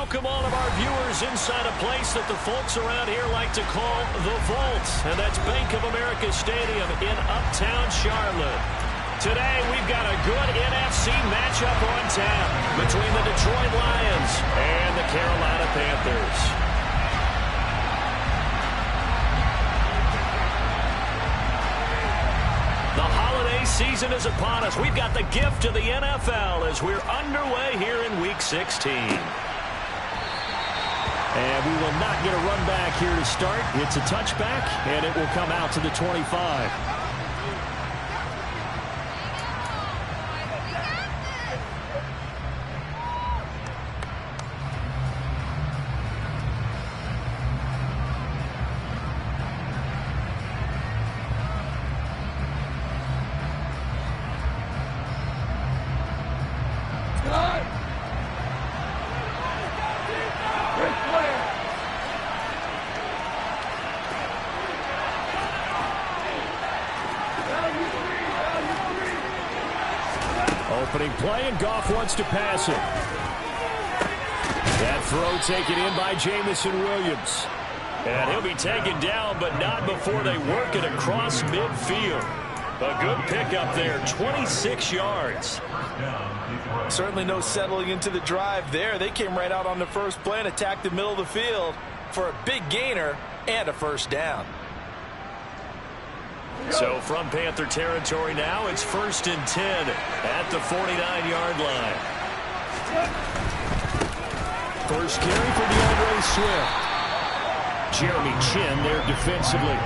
welcome all of our viewers inside a place that the folks around here like to call the Vault, and that's Bank of America Stadium in Uptown Charlotte. Today, we've got a good NFC matchup on tap between the Detroit Lions and the Carolina Panthers. The holiday season is upon us. We've got the gift of the NFL as we're underway here in Week 16. And we will not get a run back here to start. It's a touchback, and it will come out to the 25. Opening play, and Goff wants to pass it. That throw taken in by Jamison Williams. And he'll be taken down, but not before they work it across midfield. A good pickup there, 26 yards. Certainly no settling into the drive there. They came right out on the first play and attacked the middle of the field for a big gainer and a first down. So from Panther territory now, it's 1st and 10 at the 49-yard line. First carry for DeAndre Swift. Jeremy Chin there defensively.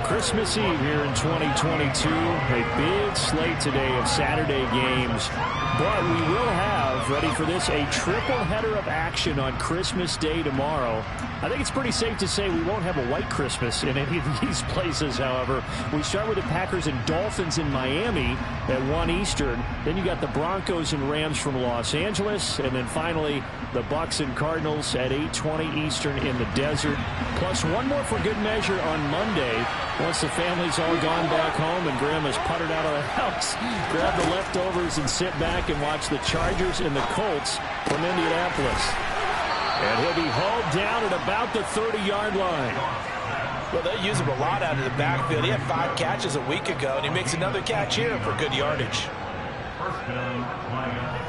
Christmas Eve here in 2022. A big slate today of Saturday games. But we will have, ready for this, a triple header of action on Christmas Day tomorrow. I think it's pretty safe to say we won't have a white Christmas in any of these places, however. We start with the Packers and Dolphins in Miami at 1 Eastern. Then you got the Broncos and Rams from Los Angeles. And then finally, the Bucs and Cardinals at 8:20 Eastern in the desert. Plus one more for good measure on Monday. Once the family's all gone back home and Grandma's puttered out of the house, grab the leftovers and sit back and watch the Chargers and the Colts from Indianapolis. And he'll be hauled down at about the 30-yard line. Well, they use him a lot out of the backfield. He had 5 catches a week ago, and he makes another catch here for good yardage. First down, Lions.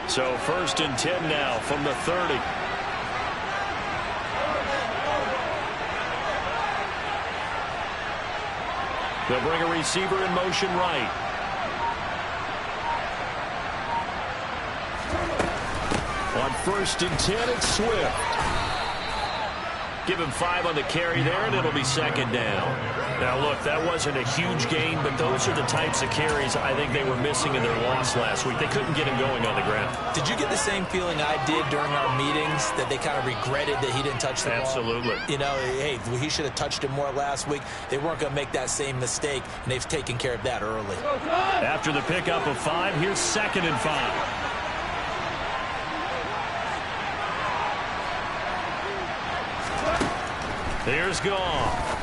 So 1st and 10 now from the 30. They'll bring a receiver in motion right. On 1st and 10, it's Swift. Give him 5 on the carry there, and it'll be 2nd down. Now, look, that wasn't a huge gain, but those are the types of carries I think they were missing in their loss last week. They couldn't get him going on the ground. Did you get the same feeling I did during our meetings, that they kind of regretted that he didn't touch the ball? Absolutely. You know, hey, he should have touched it more last week. They weren't going to make that same mistake, and they've taken care of that early. After the pickup of 5, here's 2nd and 5. Here's Goff.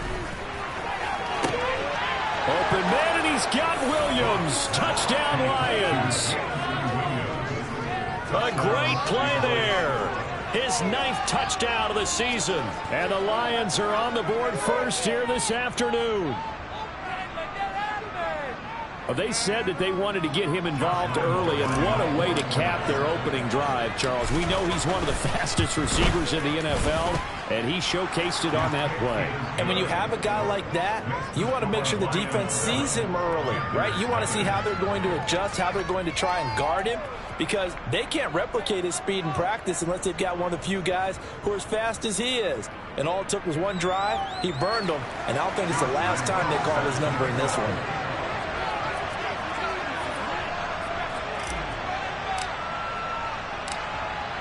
Open man, and he's got Williams. Touchdown, Lions. A great play there. His 9th touchdown of the season. And the Lions are on the board first here this afternoon. They said that they wanted to get him involved early, and what a way to cap their opening drive, Charles. We know he's one of the fastest receivers in the NFL, and he showcased it on that play. And when you have a guy like that, you want to make sure the defense sees him early, right? You want to see how they're going to adjust, how they're going to try and guard him, because they can't replicate his speed in practice unless they've got one of the few guys who are as fast as he is. And all it took was one drive. He burned them, and I don't think it's the last time they call his number in this one.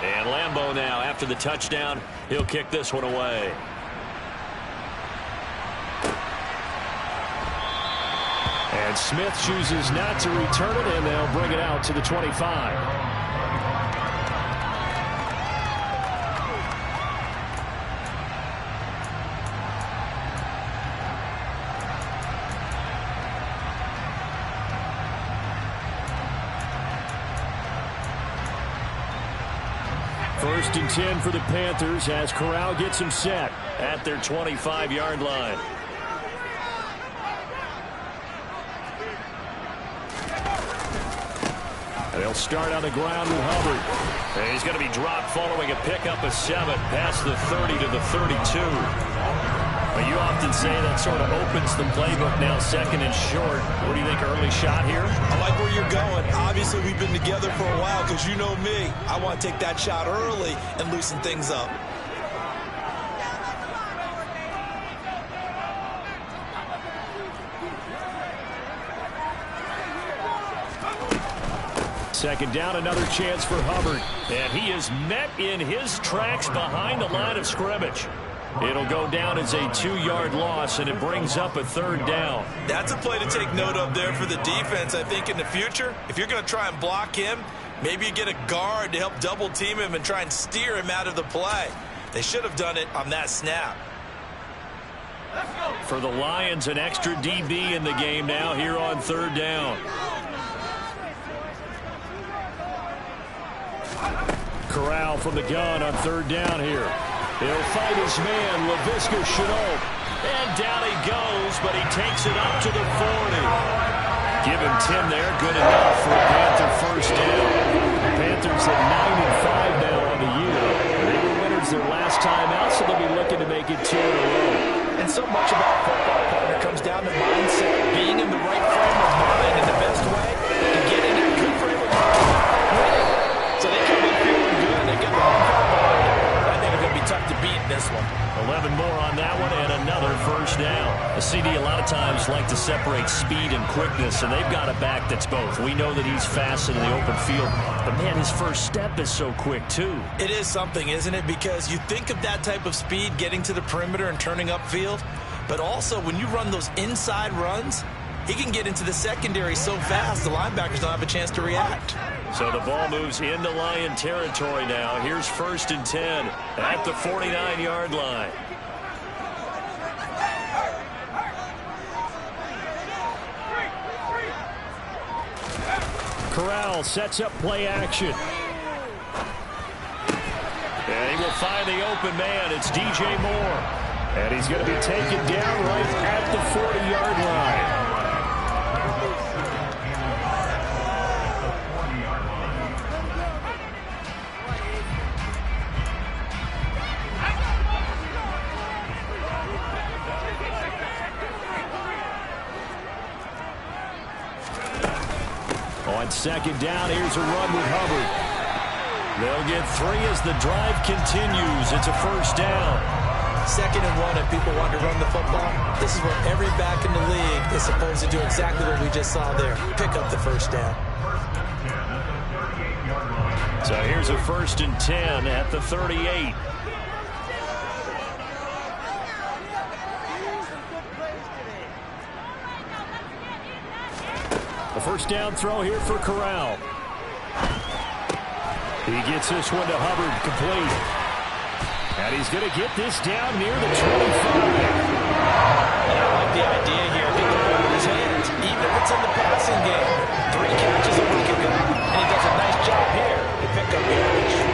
And Lambeau now, after the touchdown, he'll kick this one away. And Smith chooses not to return it, and they'll bring it out to the 25. First and 10 for the Panthers as Corral gets him set at their 25-yard line. They'll start on the ground with Hubbard. And he's going to be dropped following a pickup of 7 past the 30 to the 32. But you often say that sort of opens the playbook now, second and short. What do you think, early shot here? I like where you're going. Obviously, we've been together for a while because you know me. I want to take that shot early and loosen things up. Second down, another chance for Hubbard. And he is met in his tracks behind the line of scrimmage. It'll go down as a 2-yard loss, and it brings up a third down. That's a play to take note of there for the defense, I think, in the future. If you're going to try and block him, maybe you get a guard to help double-team him and try and steer him out of the play. They should have done it on that snap. For the Lions, an extra DB in the game now here on third down. Corral from the gun on third down here. He'll fight his man, Laviska Shenault. And down he goes, but he takes it up to the 40. Give him 10 there, good enough for a Panther first down. The Panthers at 9-5 now on the year. They were winners their last time out, so they'll be looking to make it 2 in a row. And so much about football, partner, comes down to mindset, being in the right frame of mind in the best way, and getting in a good frame of mind, winning. So they come in feeling good. They get the home crowd behind them. I think it's going to be tough to beat in this one. 11 more on that one and another first down. The CD a lot of times like to separate speed and quickness, and they've got a back that's both. We know that he's fast in the open field, but man, his first step is so quick too. It is something, isn't it? Because you think of that type of speed getting to the perimeter and turning upfield, but also when you run those inside runs, he can get into the secondary so fast the linebackers don't have a chance to react. So the ball moves into Lion territory now. Here's first and 10 at the 49-yard line. Corral sets up play action. And he will find the open man. It's DJ Moore. And he's going to be taken down right at the 40-yard line. On second down, here's a run with Hubbard. They'll get 3 as the drive continues. It's a first down. Second and 1, and people want to run the football. This is where every back in the league is supposed to do exactly what we just saw there. Pick up the first down. So here's a first and 10 at the 38. A first down throw here for Corral. He gets this one to Hubbard, complete. And he's going to get this down near the 25. And I like the idea here. Get the ball in his hands, even if it's in the passing game. 3 catches a week ago, and he does a nice job here to pick up yardage.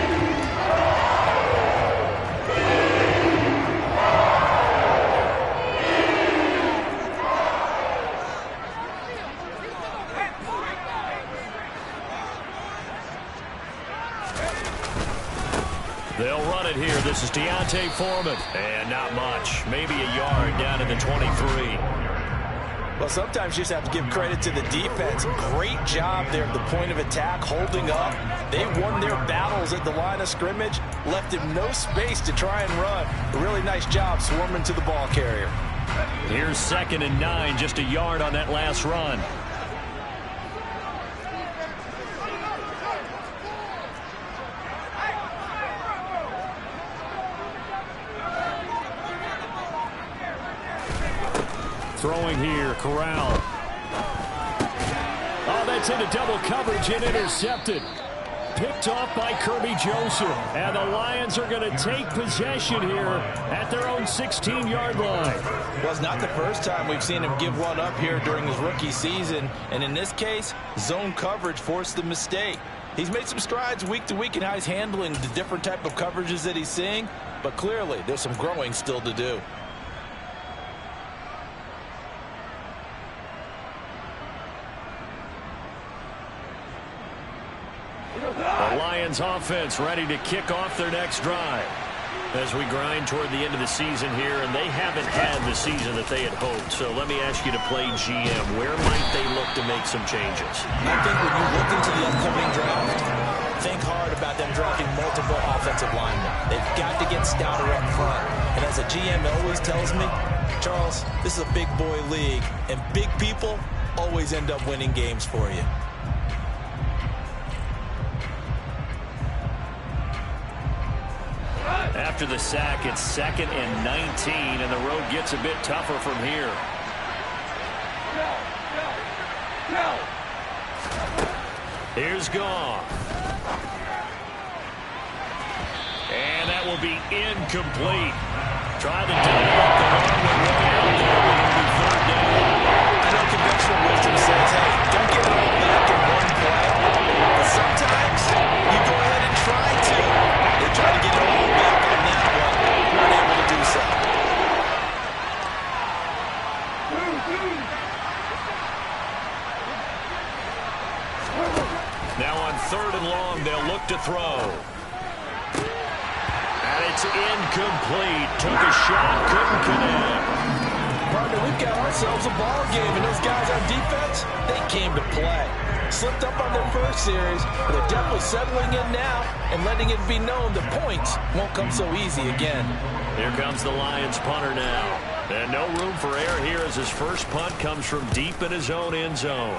They'll run it here. This is Deontay Foreman. And not much. Maybe a yard down to the 23. Well, sometimes you just have to give credit to the defense. Great job there at the point of attack, holding up. They won their battles at the line of scrimmage, left him no space to try and run. A really nice job swarming to the ball carrier. Here's second and 9, just a yard on that last run. Throwing here, Corral. Oh, that's into double coverage and intercepted. Picked off by Kirby Joseph. And the Lions are going to take possession here at their own 16-yard line. Well, it's not the first time we've seen him give one up here during his rookie season. And in this case, zone coverage forced the mistake. He's made some strides week to week in how he's handling the different type of coverages that he's seeing, but clearly there's some growing still to do. The Lions offense ready to kick off their next drive as we grind toward the end of the season here, and they haven't had the season that they had hoped. So let me ask you to play GM. Where might they look to make some changes? I think when you look into the upcoming draft, think hard about them drafting multiple offensive linemen. They've got to get stouter up front. And as a GM always tells me, Charles, this is a big boy league, and big people always end up winning games for you. After the sack, it's 2nd and 19, and the road gets a bit tougher from here. Here's Goff. And that will be incomplete. Try to dial up the long one way out there, but it'll be 3rd down. I know conventional wisdom says, hey, don't get it all back in one play. But sometimes you go ahead and try to. They try to get it all back on that one. Weren't able to do so. Now on 3rd and long, they'll look to throw. And it's incomplete. Took a shot, couldn't connect. Partner, we've got ourselves a ball game, and those guys on defense, they came to play. Slipped up on their first series, but they're definitely settling in now and letting it be known that points won't come so easy again. Here comes the Lions punter now. And no room for error here as his first punt comes from deep in his own end zone.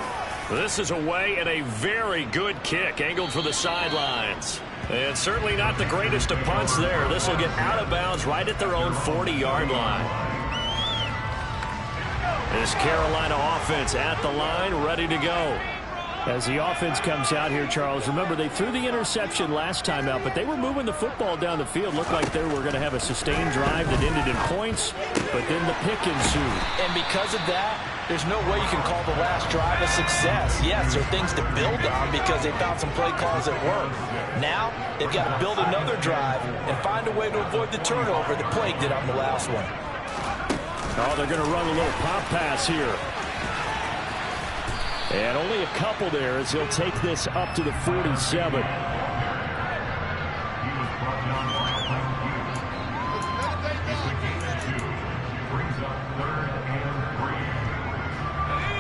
This is away and a very good kick angled for the sidelines. And certainly not the greatest of punts there. This will get out of bounds right at their own 40-yard line. This Carolina offense at the line, ready to go. As the offense comes out here, Charles, remember they threw the interception last time out, but they were moving the football down the field. Looked like they were going to have a sustained drive that ended in points, but then the pick ensued. And because of that, there's no way you can call the last drive a success. Yes, there are things to build on because they found some play calls that work. Now, they've got to build another drive and find a way to avoid the turnover that plagued it on the last one. Oh, they're going to run a little pop pass here. And only a couple there as he'll take this up to the 47.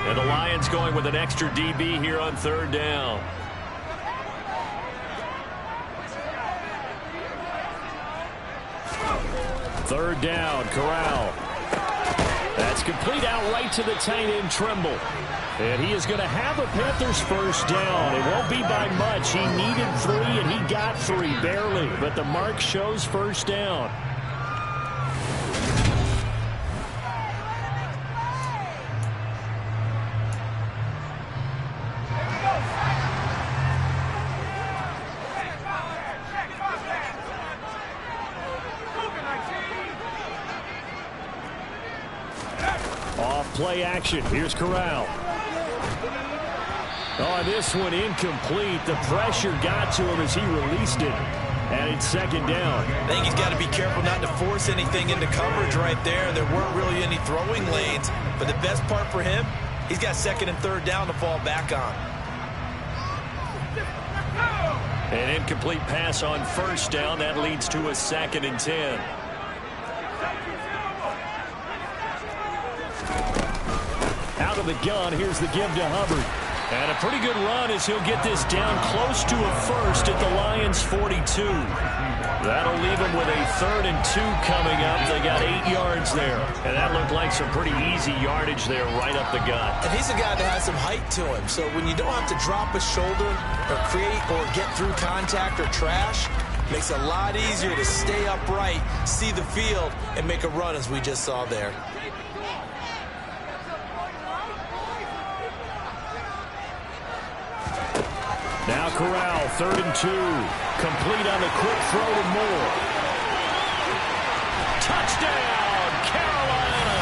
And the Lions going with an extra DB here on 3rd down. Third down, Corral. That's complete out right to the tight end, Trimble. And he is going to have a Panthers first down. It won't be by much. He needed 3, and he got 3, barely. But the mark shows first down. Off play action. Here's Corral. Oh, this one incomplete. The pressure got to him as he released it. And it's 2nd down. I think he's got to be careful not to force anything into coverage right there. There weren't really any throwing lanes. But the best part for him, he's got 2nd and 3rd down to fall back on. An incomplete pass on first down. That leads to a 2nd and 10. Out of the gun, here's the give to Hubbard. And a pretty good run as he'll get this down close to a first at the Lions' 42. That'll leave him with a 3rd and 2 coming up. They got 8 yards there. And that looked like some pretty easy yardage there right up the gut. And he's a guy that has some height to him. So when you don't have to drop a shoulder or create or get through contact or trash, makes it a lot easier to stay upright, see the field, and make a run as we just saw there. Now Corral, 3rd and 2. Complete on the quick throw to Moore. Touchdown, Carolina!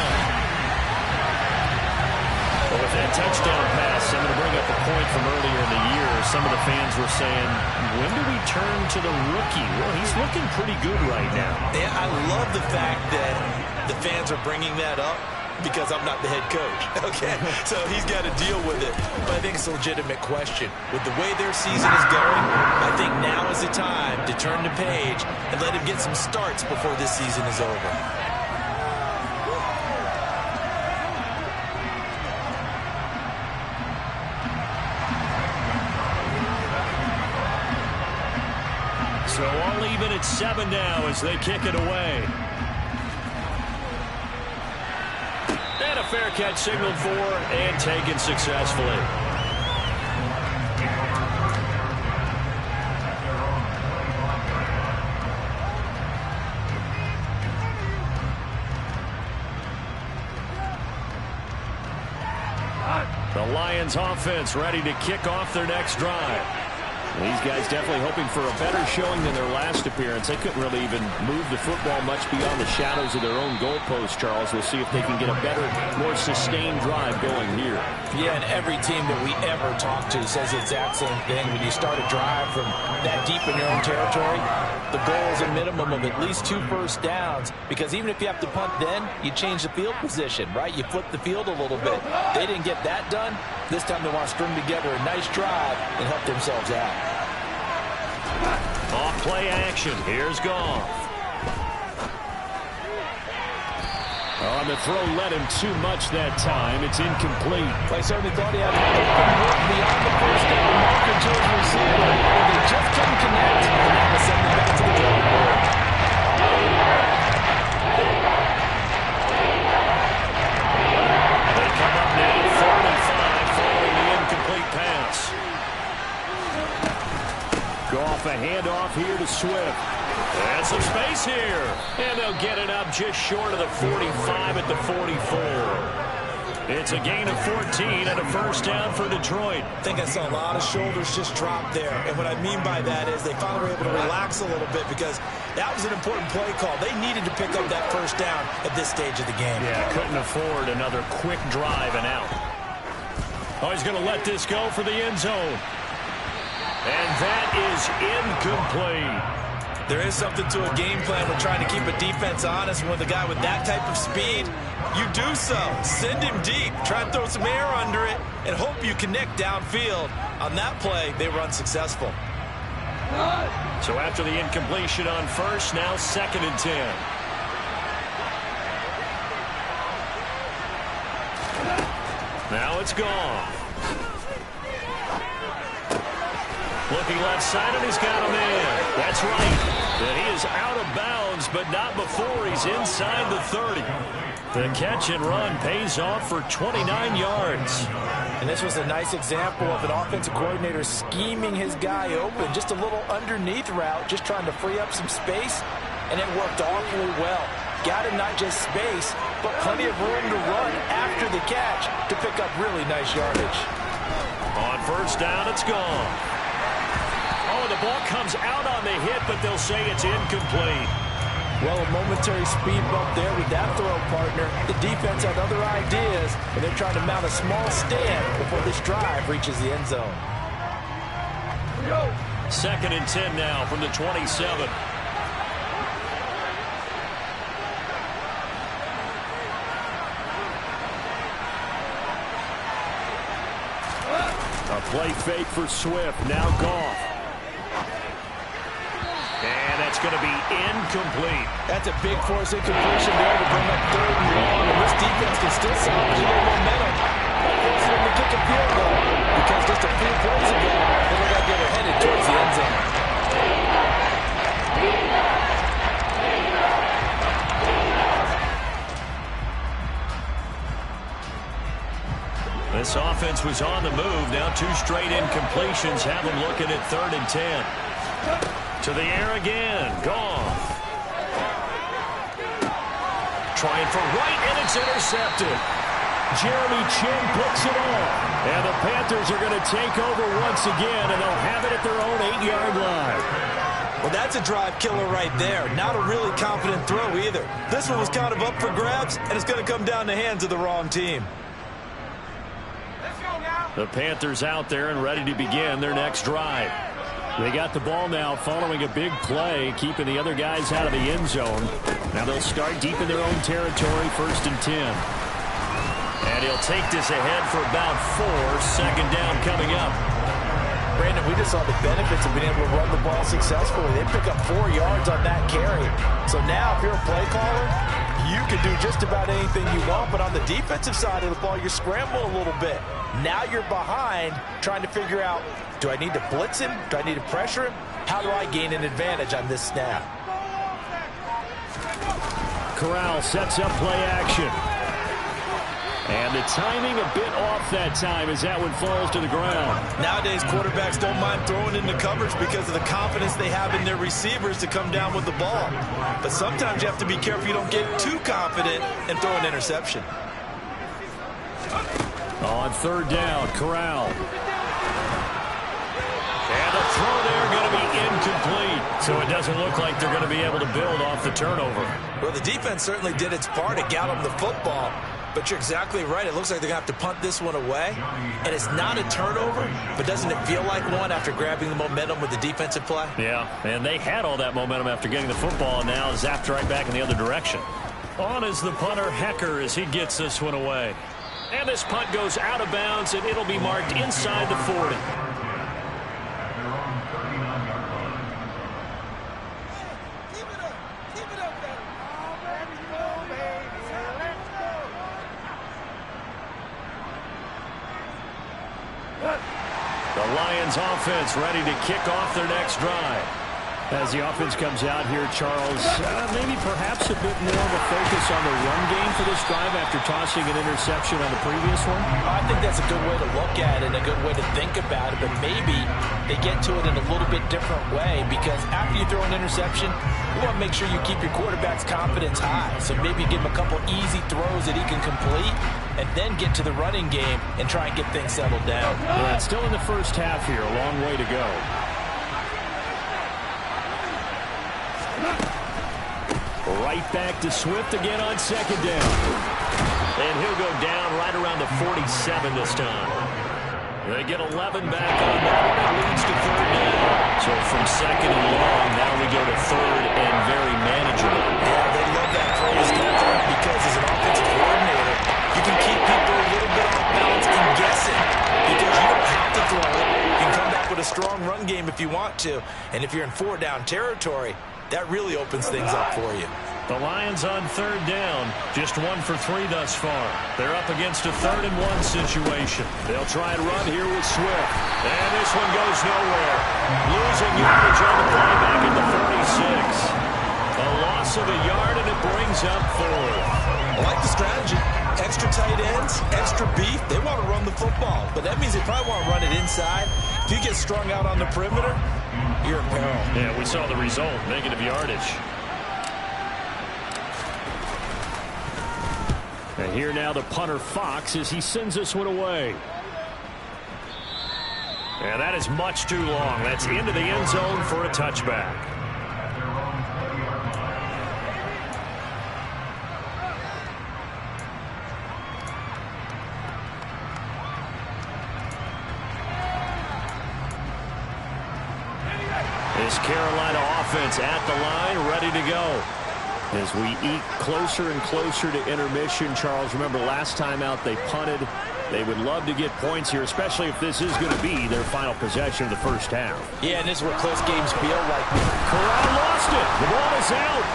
Well, with that touchdown pass, I'm going to bring up the point from earlier in the year. Some of the fans were saying, when do we turn to the rookie? Well, he's looking pretty good right now. Yeah, I love the fact that the fans are bringing that up because I'm not the head coach, okay? So he's got to deal with it. But I think it's a legitimate question. With the way their season is going, I think now is the time to turn the page and let him get some starts before this season is over. So all even at 7 now as they kick it away. And a fair catch signaled for and taken successfully. The Lions offense ready to kick off their next drive. These guys definitely hoping for a better showing than their last appearance. They couldn't really even move the football much beyond the shadows of their own goalpost, Charles. We'll see if they can get a better, more sustained drive going here. Yeah, and every team that we ever talk to says the exact same thing. When you start a drive from that deep in your own territory, the goal is a minimum of at least 2 first downs, because even if you have to punt then, you change the field position, right? You flip the field a little bit. They didn't get that done. This time they want to string together a nice drive and help themselves out. Off play action. Here's Goff. On the throw, led him too much that time. It's incomplete. I certainly thought he had an open look beyond the first down marker to his receiver, but they just couldn't connect, and that was sending him back to the drawing board. They come up now 45 following the incomplete pass. Goff, a handoff here to Swift. And some space here. And they'll get it up just short of the 45 at the 44. It's a gain of 14 and a first down for Detroit. I think I saw a lot of shoulders just drop there. And what I mean by that is they finally were able to relax a little bit, because that was an important play call. They needed to pick up that first down at this stage of the game. Yeah, couldn't afford another quick drive and out. Oh, he's going to let this go for the end zone. And that is incomplete. There is something to a game plan when trying to keep a defense honest. With a guy with that type of speed, you do so. Send him deep. Try and throw some air under it and hope you connect downfield. On that play, they were unsuccessful. So after the incompletion on first, now 2nd and 10. Now it's gone. Looking left side, and he's got a man. That's right. And he is out of bounds, but not before he's inside the 30. The catch and run pays off for 29 yards. And this was a nice example of an offensive coordinator scheming his guy open. Just a little underneath route, just trying to free up some space, and it worked awfully well. Got him not just space, but plenty of room to run after the catch to pick up really nice yardage. On first down, it's gone. Oh, the ball comes out on the hit, but they'll say it's incomplete. Well, a momentary speed bump there with that throw partner. The defense had other ideas, and they're trying to mount a small stand before this drive reaches the end zone. 2nd and 10 now from the 27. A play fake for Swift. Now Goff. And that's going to be incomplete. That's a big force incompletion there to bring up 3rd and long. And this defense can still salvage a little momentum. Forcing them to kick a field goal, because just a few plays ago, they looked like they were headed towards the end zone. This offense was on the move. Now 2 straight incompletions have them looking at 3rd and 10. To the air again. Goff. Trying for right, and it's intercepted. Jeremy Chin picks it off. And the Panthers are going to take over once again, and they'll have it at their own 8-yard line. Well, that's a drive killer right there. Not a really confident throw either. This one was kind of up for grabs, and it's going to come down the hands of the wrong team. Let's go now. The Panthers out there and ready to begin their next drive. They got the ball now following a big play, keeping the other guys out of the end zone. Now they'll start deep in their own territory, 1st and 10. And he'll take this ahead for about 4. Second down coming up. Brandon, we just saw the benefits of being able to run the ball successfully. They pick up 4 yards on that carry. So now if you're a play caller, you can do just about anything you want. But on the defensive side of the ball, you're scrambling a little bit. Now you're behind trying to figure out, do I need to blitz him? Do I need to pressure him? How do I gain an advantage on this snap? Corral sets up play action. And the timing a bit off that time as that one falls to the ground. Nowadays, quarterbacks don't mind throwing into coverage because of the confidence they have in their receivers to come down with the ball. But sometimes you have to be careful you don't get too confident and throw an interception. On 3rd down, Corral. And the throw there going to be incomplete. So it doesn't look like they're going to be able to build off the turnover. Well, the defense certainly did its part to get them the football. But you're exactly right. It looks like they're going to have to punt this one away. And it's not a turnover, but doesn't it feel like one after grabbing the momentum with the defensive play? Yeah, and they had all that momentum after getting the football, and now zapped right back in the other direction. On is the punter, Hecker, as he gets this one away. And this punt goes out of bounds, and it'll be marked inside the 40. The Lions offense ready to kick off their next drive. As the offense comes out here, Charles, maybe perhaps a bit more of a focus on the run game for this drive after tossing an interception on the previous one? I think that's a good way to look at it and a good way to think about it, but maybe they get to it in a little bit different way because after you throw an interception, you want to make sure you keep your quarterback's confidence high. So maybe give him a couple easy throws that he can complete and then get to the running game and try and get things settled down. Yeah, it's still in the first half here, a long way to go. Right back to Swift again on 2nd down. And he'll go down right around the 47 this time. They get 11 back on that one. It leads to 3rd down. So from 2nd and long, now we go to 3rd and very manageable. Yeah, they love that phrase, don't they? Because as an offensive coordinator, you can keep people a little bit off balance and guessing because you don't have to throw it. You can come back with a strong run game if you want to. And if you're in 4-down territory, that really opens things up for you. The Lions on 3rd down, just 1 for 3 thus far. They're up against a 3rd and 1 situation. They'll try and run here with Swift. And this one goes nowhere. Losing yardage on the play back at the 46. A loss of a yard, and it brings up 4th. I like the strategy. Extra tight ends, extra beef. They want to run the football, but that means they probably want to run it inside. If you get strung out on the perimeter, you're in peril. Yeah, we saw the result, negative yardage. And here now the punter, Fox, as he sends this one away. And that is much too long. That's into the end zone for a touchback. This Carolina offense at the line, ready to go. As we eke closer and closer to intermission, Charles, remember last time out they punted. They would love to get points here, especially if this is going to be their final possession of the first half. Yeah, and this is what close games feel like. Corral lost it. The ball is out.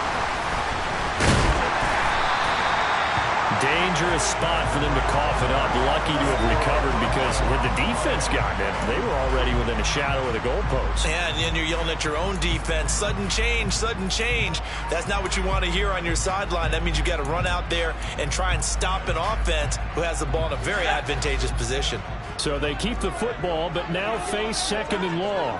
Dangerous spot for them to cough it up. Lucky to have recovered because when the defense got it, they were already within a shadow of the goalpost. Yeah, and then you're yelling at your own defense. Sudden change, sudden change. That's not what you want to hear on your sideline. That means you got to run out there and try and stop an offense who has the ball in a very advantageous position. So they keep the football, but now face 2nd and long.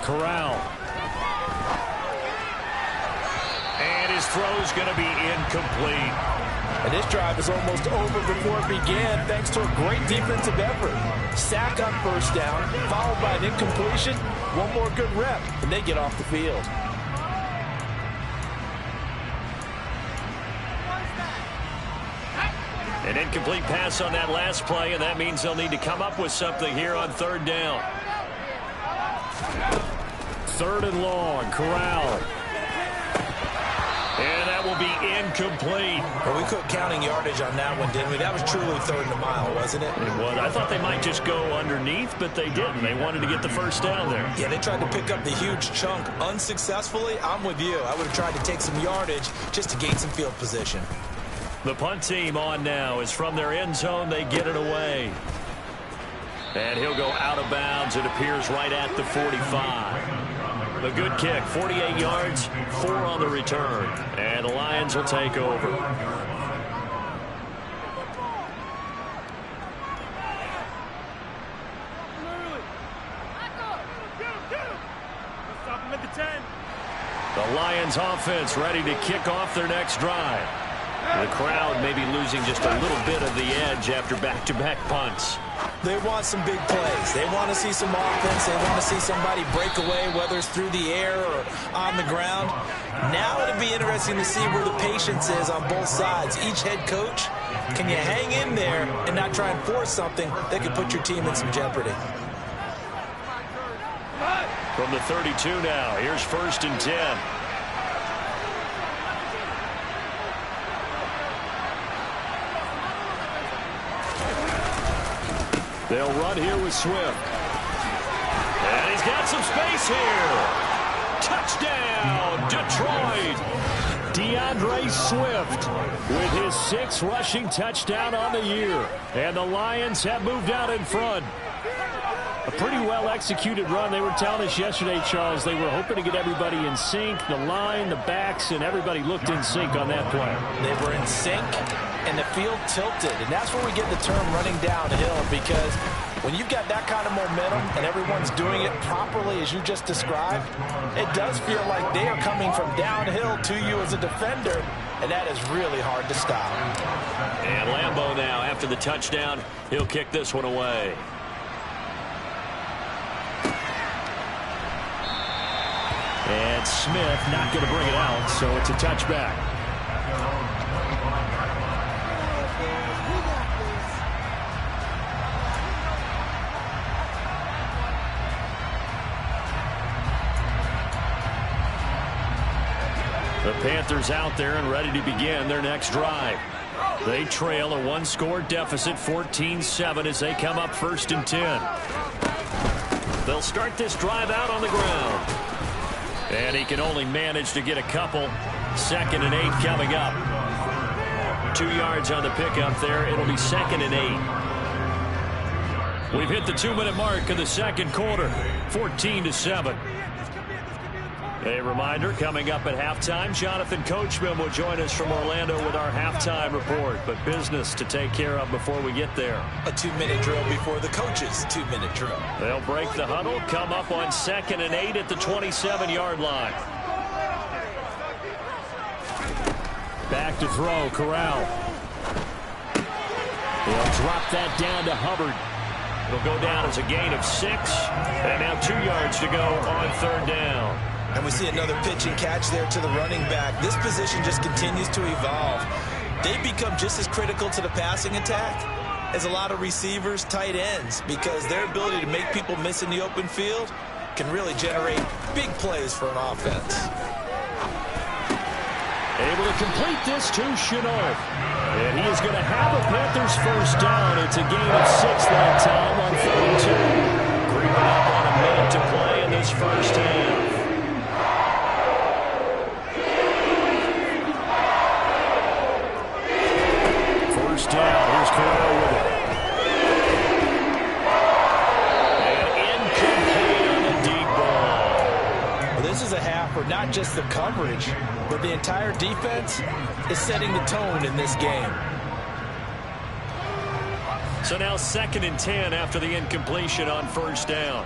Corral. And his throw's going to be incomplete. And this drive is almost over before it began thanks to a great defensive effort. Sack on 1st down, followed by an incompletion. One more good rep, and they get off the field. An incomplete pass on that last play, and that means they'll need to come up with something here on third down. Third and long, Corral. And that will be incomplete. Well, we quit counting yardage on that one, didn't we? That was truly third and a mile, wasn't it? It was. I thought they might just go underneath, but they didn't. They wanted to get the first down there. Yeah, they tried to pick up the huge chunk unsuccessfully. I'm with you. I would have tried to take some yardage just to gain some field position. The punt team on now is from their end zone. They get it away. And he'll go out of bounds. It appears right at the 45. The good kick, 48 yards, 4 on the return. And the Lions will take over. The Lions offense ready to kick off their next drive. The crowd may be losing just a little bit of the edge after back-to-back punts. They want some big plays. They want to see some offense. They want to see somebody break away, whether it's through the air or on the ground. Now it'll be interesting to see where the patience is on both sides. Each head coach, can you hang in there and not try and force something that could put your team in some jeopardy? From the 32 now, here's 1st and 10. They'll run here with Swift. And he's got some space here. Touchdown, Detroit. DeAndre Swift with his 6th rushing touchdown on the year. And the Lions have moved out in front. A pretty well-executed run. They were telling us yesterday, Charles, they were hoping to get everybody in sync. The line, the backs, and everybody looked in sync on that play. They were in sync, and the field tilted. And that's where we get the term running downhill, because when you've got that kind of momentum and everyone's doing it properly as you just described, it does feel like they are coming from downhill to you as a defender, and that is really hard to stop. And Lambeau now, after the touchdown, he'll kick this one away. And Smith not going to bring it out, so it's a touchback. The Panthers out there and ready to begin their next drive. They trail a 1-score deficit, 14-7, as they come up 1st and 10. They'll start this drive out on the ground. And he can only manage to get a couple. 2nd and 8 coming up. 2 yards on the pickup there. It'll be 2nd and 8. We've hit the 2-minute mark of the second quarter. 14-7. A reminder, coming up at halftime, Jonathan Coachman will join us from Orlando with our halftime report. But business to take care of before we get there. A 2-minute drill before the coach's 2-minute drill. They'll break the huddle, come up on 2nd and 8 at the 27-yard line. Back to throw, Corral. He'll drop that down to Hubbard. It'll go down as a gain of 6. And now 2 yards to go on 3rd down. And we see another pitch and catch there to the running back. This position just continues to evolve. They become just as critical to the passing attack as a lot of receivers, tight ends, because their ability to make people miss in the open field can really generate big plays for an offense. Able to complete this to Chenault. And he is going to have a Panthers first down. It's a gain of 6 that time on 42. Creeping up on a minute to play in this first half. First down. Here's Corral with it. And incomplete on a deep ball. Well, this is a half where not just the coverage, but the entire defense is setting the tone in this game. So now 2nd and 10 after the incompletion on first down.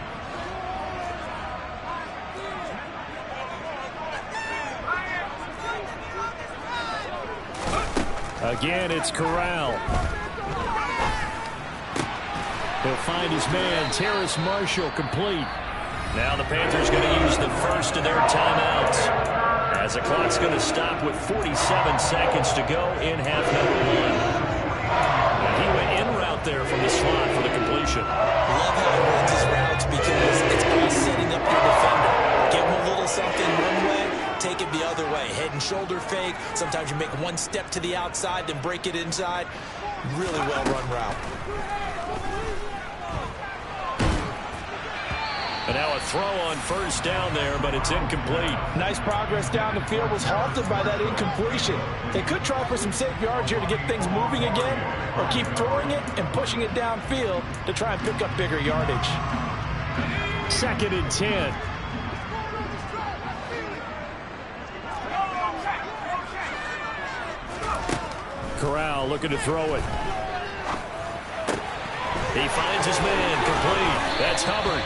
Again, it's Corral. He'll find his man, Terrace Marshall, complete. Now the Panthers going to use the first of their timeouts, as the clock's going to stop with 47 seconds to go in half number 1. out there from the slot for the completion. Love how he runs his routes because it's all setting up your defender. Give him a little something one way, take it the other way. Head and shoulder fake. Sometimes you make one step to the outside, then break it inside. Really well-run route. And now a throw on first down there, but it's incomplete. Nice progress down the field, was halted by that incompletion. They could try for some safe yards here to get things moving again, or keep throwing it and pushing it downfield to try and pick up bigger yardage. 2nd and 10. Corral looking to throw it. He finds his man, complete. That's Hubbard.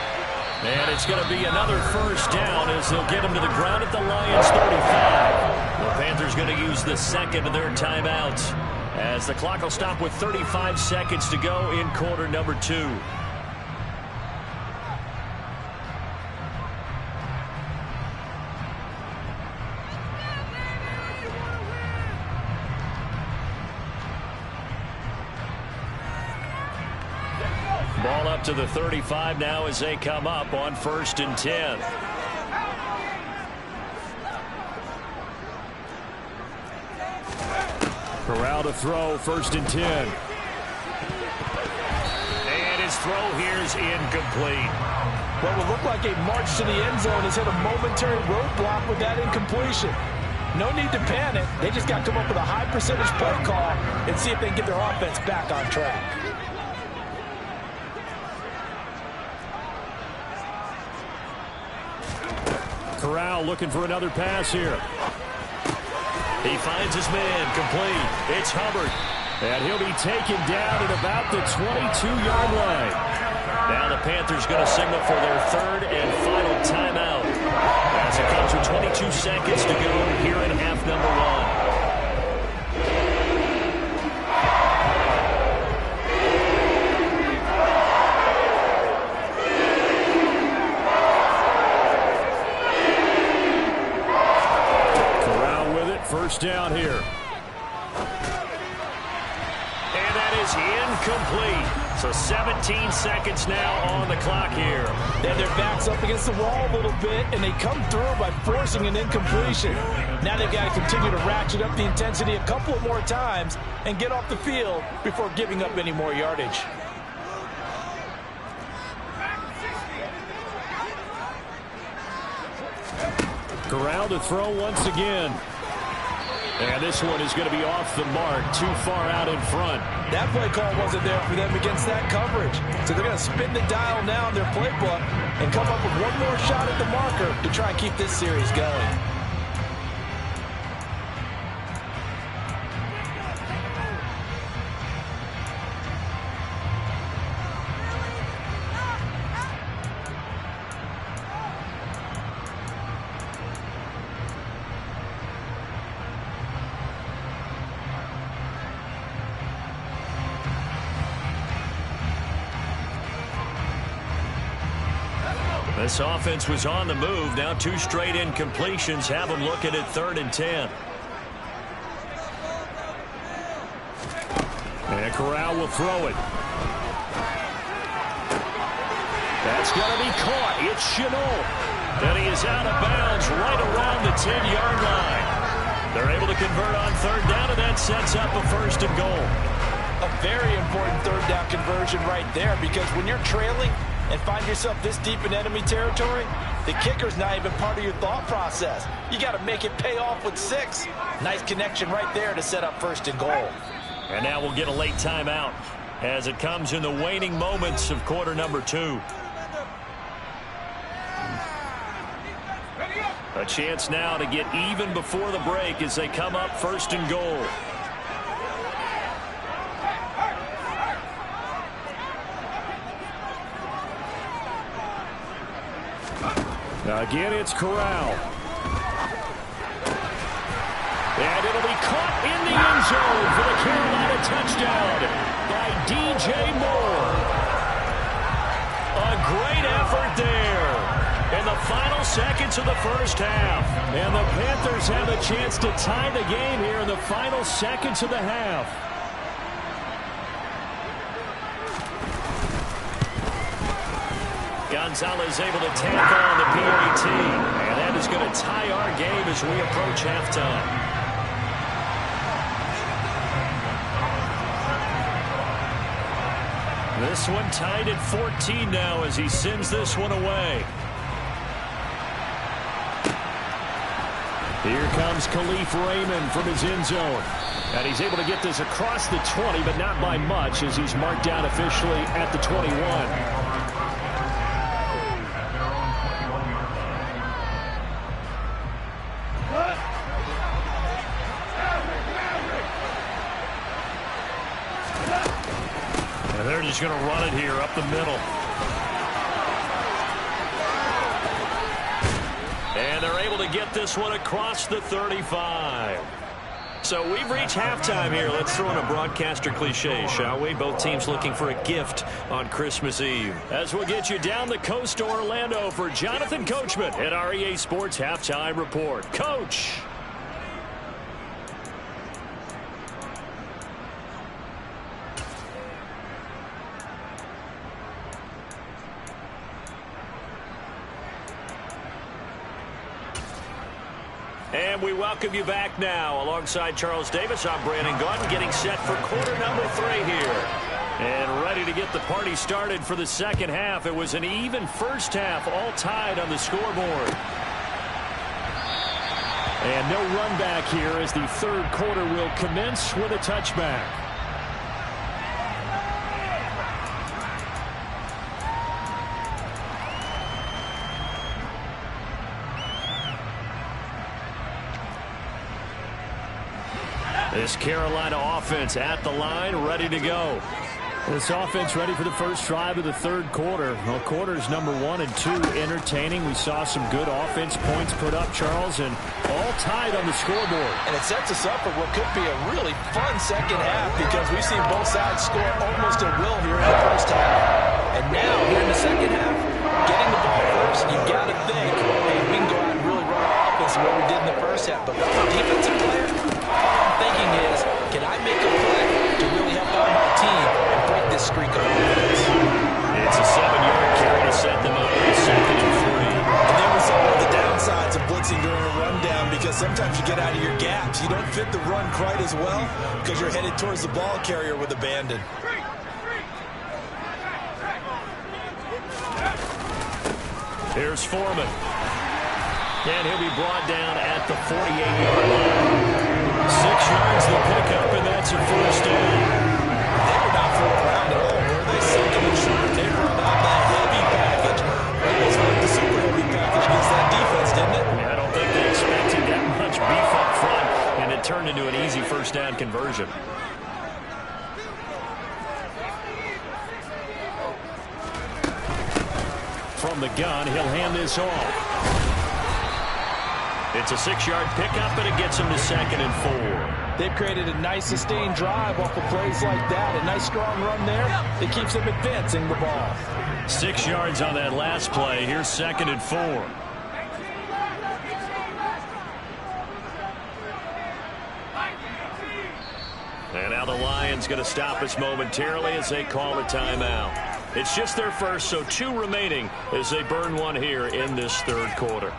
And it's going to be another first down as they'll get him to the ground at the Lions 35. The Panthers going to use the second of their timeouts as the clock will stop with 35 seconds to go in quarter number 2. Ball up to the 35 now as they come up on 1st and 10. Corral to throw, 1st and 10. And his throw here is incomplete. What will look like a march to the end zone has hit a momentary roadblock with that incompletion. No need to panic. They just got to come up with a high percentage play call and see if they can get their offense back on track. Corral looking for another pass here. He finds his man, complete. It's Hubbard. And he'll be taken down at about the 22-yard line. Now the Panthers going to signal for their 3rd and final timeout as it comes with 22 seconds to go here in half number 1. First down here. And that is incomplete. So 17 seconds now on the clock here. And their backs up against the wall a little bit, and they come through by forcing an incompletion. Now they've got to continue to ratchet up the intensity a couple of more times and get off the field before giving up any more yardage. Corral to throw once again. And this one is going to be off the mark, too far out in front. That play call wasn't there for them against that coverage. So they're going to spin the dial now in their playbook and come up with one more shot at the marker to try and keep this series going. This offense was on the move. Now 2 straight incompletions have them looking at 3rd and 10. And Corral will throw it. That's going to be caught. It's Chenault. And he is out of bounds right around the 10-yard line. They're able to convert on 3rd down, and that sets up a 1st and goal. A very important 3rd down conversion right there, because when you're trailing and find yourself this deep in enemy territory, the kicker's not even part of your thought process. You got to make it pay off with 6. Nice connection right there to set up 1st and goal. And now we'll get a late timeout as it comes in the waning moments of quarter number 2. A chance now to get even before the break as they come up 1st and goal. Again, it's Corral. And it'll be caught in the end zone for the Carolina touchdown by DJ Moore. A great effort there in the final seconds of the first half. And the Panthers have a chance to tie the game here in the final seconds of the half. Gonzalez able to tackle on the PAT. And that is going to tie our game as we approach halftime. This one tied at 14 now as he sends this one away. Here comes Khalif Raymond from his end zone. And he's able to get this across the 20, but not by much as he's marked down officially at the 21. And they're just going to run it here up the middle. And they're able to get this one across the 35. So we've reached halftime here. Let's throw in a broadcaster cliche, shall we? Both teams looking for a gift on Christmas Eve. As we'll get you down the coast to Orlando for Jonathan Coachman at our EA Sports Halftime Report. Coach. And we welcome you back now. Alongside Charles Davis, I'm Brandon Gaudin, getting set for quarter number 3 here. And ready to get the party started for the second half. It was an even first half, all tied on the scoreboard. And no run back here as the third quarter will commence with a touchback. This Carolina offense at the line, ready to go. This offense ready for the first drive of the third quarter. Well, quarters number 1 and 2 entertaining. We saw some good offense points put up, Charles, and all tied on the scoreboard. And it sets us up for what could be a really fun second half because we've seen both sides score almost at will here in the first half. And now, here in the second half, getting the ball first, you've got to think, hey, we can go out and really run our offense the way we did in the first half. But for a defensive player, all I'm thinking is, can I make a play to really help out my team and break this streak of offense? It's a 7-yard carry to set them up with 2nd and 3. And then we saw one of the downsides of blitzing during a rundown because sometimes you get out of your gaps. You don't fit the run quite as well because you're headed towards the ball carrier with abandon. Here's Foreman. And he'll be brought down at the 48-yard line. 6 yards the pickup, and that's a first down. They were not fooling around at all, were they? Second and short, they brought out that heavy package. Almost like the super heavy package against that defense, didn't it? I don't think they expected that much beef up front, and it turned into an easy first down conversion. From the gun, he'll hand this off. It's a 6-yard pickup, and it gets him to 2nd and 4. They've created a nice sustained drive off of plays like that. A nice strong run there. It keeps them advancing the ball. 6 yards on that last play. Here's 2nd and 4. And now the Lions going to stop us momentarily as they call a timeout. It's just their first, so 2 remaining as they burn one here in this third quarter.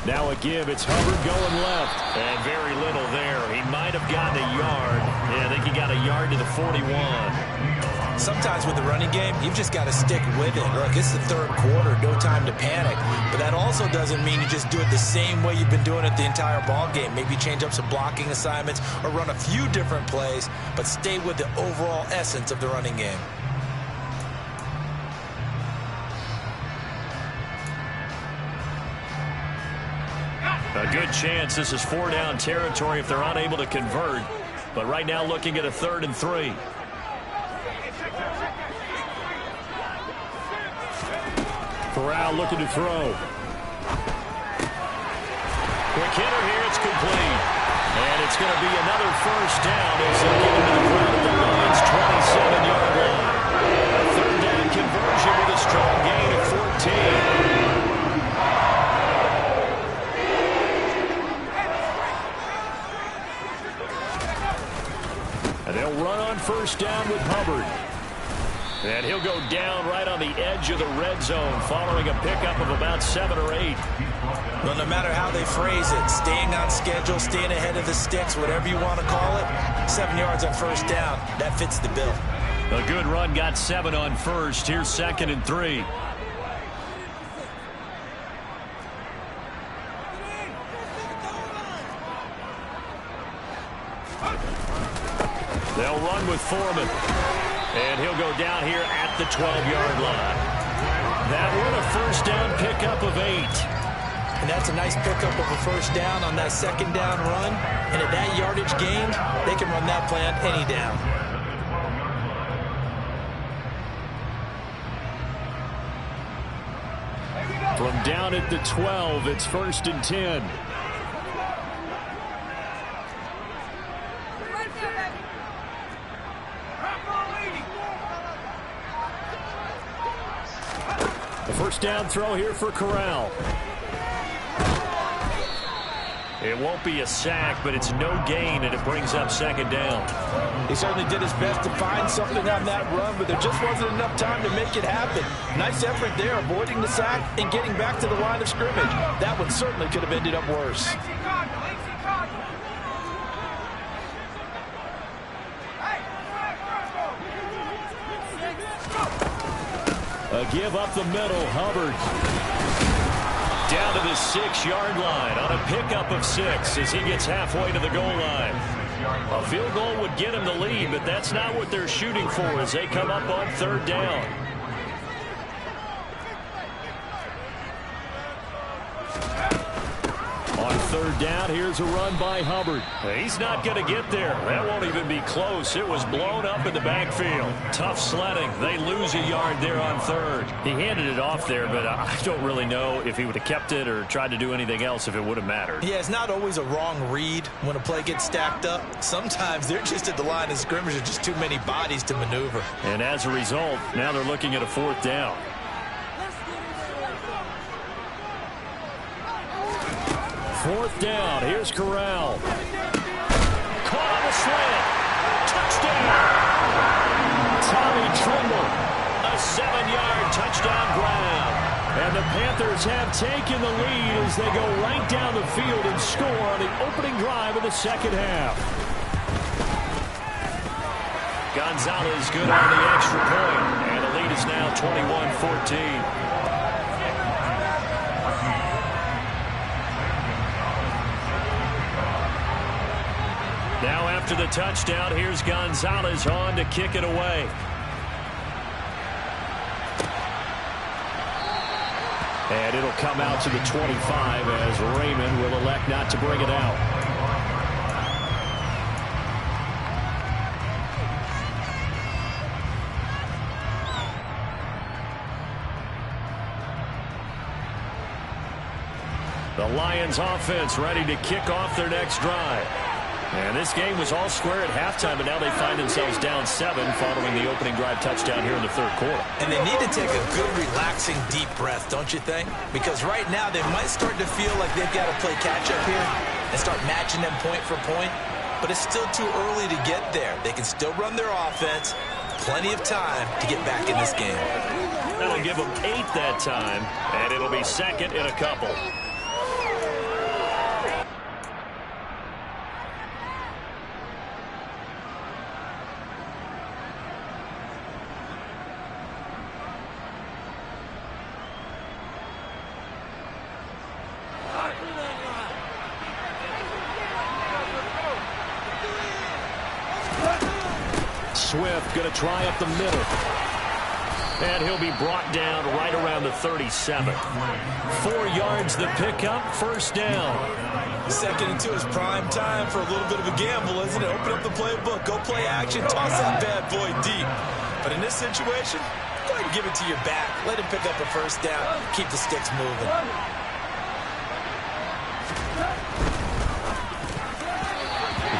Now a give. It's Hubbard going left. And very little there. He might have gotten a yard. Yeah, I think he got a yard to the 41. Sometimes with the running game, you've just got to stick with it. Look, it's the third quarter, no time to panic. But that also doesn't mean you just do it the same way you've been doing it the entire ball game. Maybe change up some blocking assignments or run a few different plays, but stay with the overall essence of the running game. A good chance this is 4-down territory if they're unable to convert. But right now looking at a 3rd and 3. Corral looking to throw. Quick hitter here. It's complete. And it's going to be another first down as they get into the crowd at the Lions' 27-yard line. A 3rd down conversion with a strong gain of 14. first down with Hubbard. And he'll go down right on the edge of the red zone following a pickup of about 7 or 8. Well, no matter how they phrase it, staying on schedule, staying ahead of the sticks, whatever you want to call it, 7 yards on first down, that fits the bill. A good run got 7 on first. Here's 2nd and 3. They'll run with Foreman. And he'll go down here at the 12-yard line. That one, a first down pickup of 8. And that's a nice pickup of a first down on that second down run. And at that yardage gain, they can run that play on any down. From down at the 12, it's 1st and 10. First down throw here for Corral. It won't be a sack, but it's no gain, and it brings up 2nd down. He certainly did his best to find something on that run, but there just wasn't enough time to make it happen. Nice effort there, avoiding the sack and getting back to the line of scrimmage. That one certainly could have ended up worse. A give up the middle, Hubbard. Down to the 6-yard line on a pickup of 6 as he gets halfway to the goal line. A field goal would get him the lead, but that's not what they're shooting for as they come up on 3rd down. On 3rd down, here's a run by Hubbard. He's not going to get there. That won't even be close. It was blown up in the backfield. Tough sledding. They lose a yard there on 3rd. He handed it off there, but I don't really know if he would have kept it or tried to do anything else if it would have mattered. Yeah, it's not always a wrong read when a play gets stacked up. Sometimes they're just at the line of scrimmage. There's just too many bodies to maneuver. And as a result, now they're looking at a 4th down. 4th down. Here's Corral. Caught on the slant. Touchdown. Tommy Tremble. A 7-yard touchdown grab. And the Panthers have taken the lead as they go right down the field and score on the opening drive of the 2nd half. Gonzalez good on the extra point. And the lead is now 21-14. Now after the touchdown, here's Gonzalez on to kick it away. And it'll come out to the 25 as Raymond will elect not to bring it out. The Lions offense ready to kick off their next drive. And this game was all square at halftime, but now they find themselves down 7 following the opening drive touchdown here in the 3rd quarter. And they need to take a good, relaxing, deep breath, don't you think? Because right now they might start to feel like they've got to play catch-up here and start matching them point for point. But it's still too early to get there. They can still run their offense. Plenty of time to get back in this game. That'll give them 8 that time, and it'll be 2nd in a couple. Swift going to try up the middle. And he'll be brought down right around the 37. 4 yards the pickup, 1st down. 2nd and 2 is prime time for a little bit of a gamble, isn't it? Open up the playbook, go play action, toss that bad boy deep. But in this situation, go ahead and give it to your back. Let him pick up a 1st down, keep the sticks moving.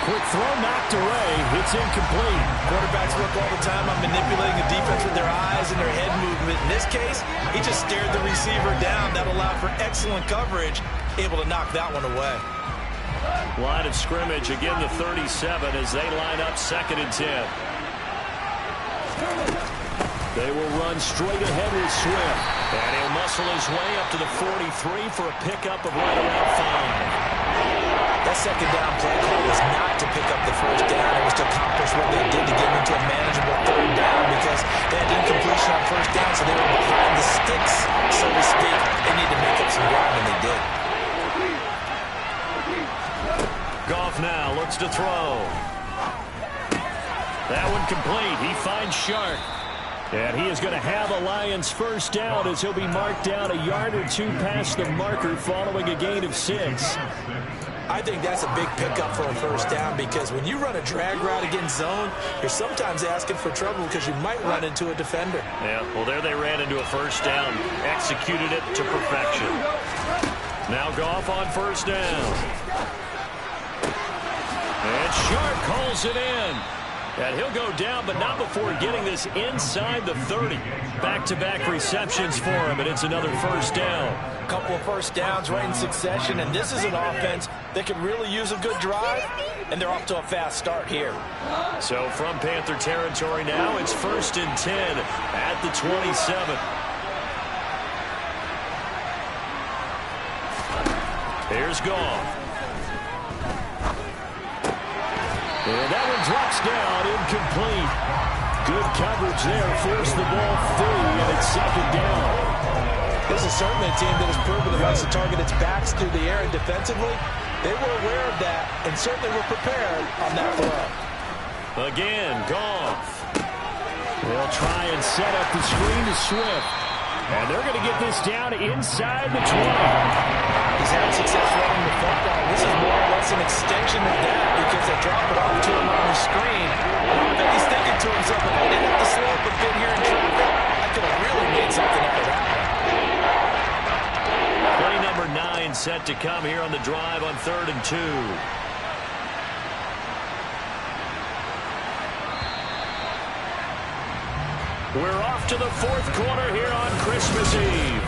Quick throw knocked away. It's incomplete. Quarterbacks work all the time on manipulating the defense with their eyes and their head movement. In this case, he just stared the receiver down. That allowed for excellent coverage, able to knock that one away. Line of scrimmage, again the 37 as they line up 2nd and 10. They will run straight ahead with Swift. And he'll muscle his way up to the 43 for a pickup of right around 5. That second down play call was not to pick up the first down. It was to accomplish what they did to get into a manageable third down because they had incompletion on first down, so they were behind the sticks, so to speak. They need to make up some ground, and they did. Goff now looks to throw. That one complete. He finds Shark. And he is going to have a Lions first down as he'll be marked down a yard or two past the marker following a gain of 6. I think that's a big pickup for a first down because when you run a drag route against zone, you're sometimes asking for trouble because you might run into a defender. Yeah, well, there they ran into a first down. Executed it to perfection. Now Goff on first down. And Shark calls it in. And he'll go down, but not before getting this inside the 30. Back-to-back receptions for him, and it's another first down. A couple of first downs right in succession, and this is an offense that could really use a good drive, and they're off to a fast start here. So from Panther territory now, it's 1st and 10 at the 27. Here's Goff. And that one drops down, incomplete. Good coverage there, forced the ball free, and it's 2nd down. This is certainly a team that has proven it likes to target its backs through the air, and defensively, they were aware of that and certainly were prepared on that throw. Again, Goff. They'll try and set up the screen to Swift. And they're going to get this down inside the 20. He's had success running the football. This is more or less an extension of that because they drop it off to him on the screen. I bet he's thinking to himself, if I didn't have to slow up a bit here in traffic, I could have really made something out of that one. Play number 9 set to come here on the drive on 3rd and 2. We're off to the 4th quarter here on Christmas Eve.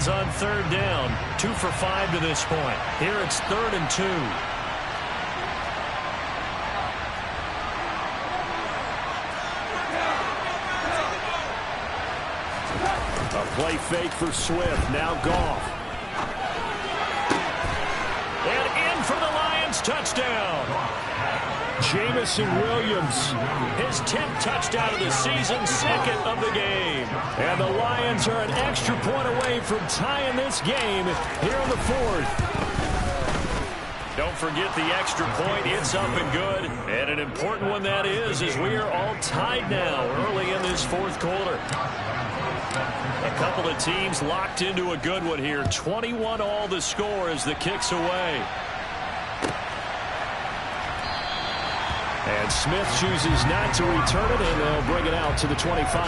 On 3rd down, 2 for 5 to this point. Here it's 3rd and 2. A play fake for Swift. Now Goff. And in for the Lions touchdown. Jamison Williams, his 10th touchdown of the season, 2nd of the game. And the Lions are an extra point away from tying this game here in the 4th. Don't forget the extra point. It's up and good. And an important one that is, as we are all tied now early in this 4th quarter. A couple of teams locked into a good one here. 21 all the score as the kick's away. And Smith chooses not to return it, and they'll bring it out to the 25.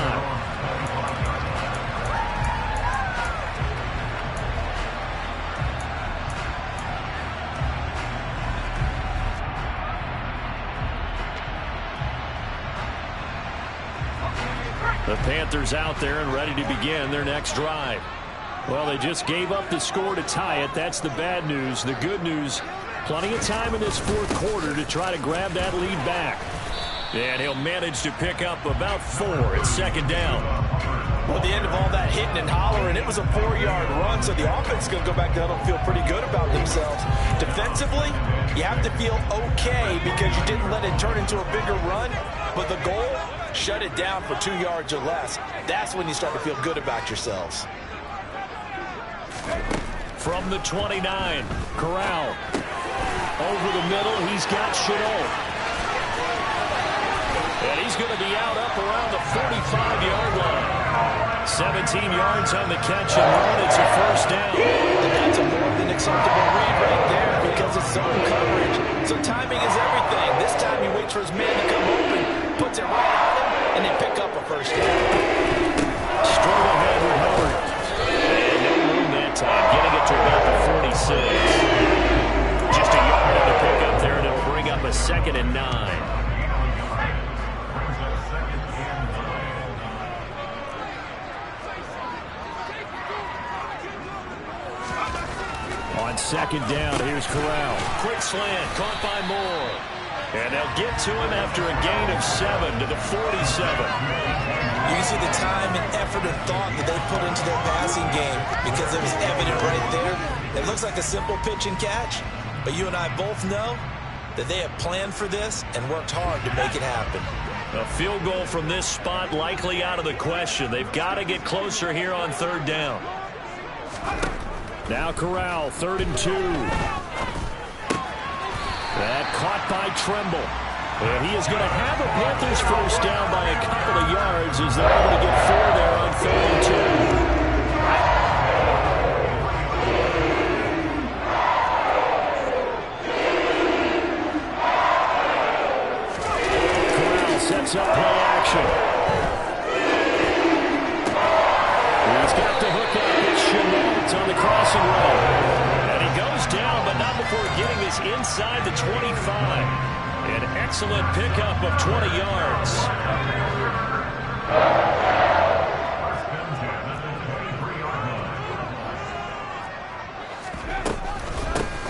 The Panthers out there and ready to begin their next drive. Well, they just gave up the score to tie it. That's the bad news. The good news, plenty of time in this 4th quarter to try to grab that lead back. And he'll manage to pick up about 4 at 2nd down. Well, at the end of all that hitting and hollering, it was a 4-yard run, so the offense is going to go back to huddle and feel pretty good about themselves. Defensively, you have to feel okay because you didn't let it turn into a bigger run, but the goal, shut it down for 2 yards or less. That's when you start to feel good about yourselves. From the 29, Corral. Over the middle, he's got Chenault. And he's going to be out up around the 45-yard line. 17 yards on the catch and run. It's a first down. And that's a more than acceptable read right there because it's zone coverage. So timing is everything. This time he waits for his man to come open, puts it right on him, and they pick up a first down. Straight ahead with Hubbard. And 2nd and 9. On 2nd down, here's Corral. Quick slant, caught by Moore. And they'll get to him after a gain of 7 to the 47. You can see the time and effort and thought that they put into their passing game because it was evident right there. It looks like a simple pitch and catch, but you and I both know that they have planned for this and worked hard to make it happen. A field goal from this spot likely out of the question. They've got to get closer here on 3rd down. Now Corral, 3rd and 2. That caught by Tremble. And he is going to have a Panthers first down by a couple of yards as they're able to get 4 there on 3rd and 2. Corral sets up play action. He's got the hook up. It's Chenault on the crossing route. And he goes down, but not before getting this inside the 25. An excellent pickup of 20 yards.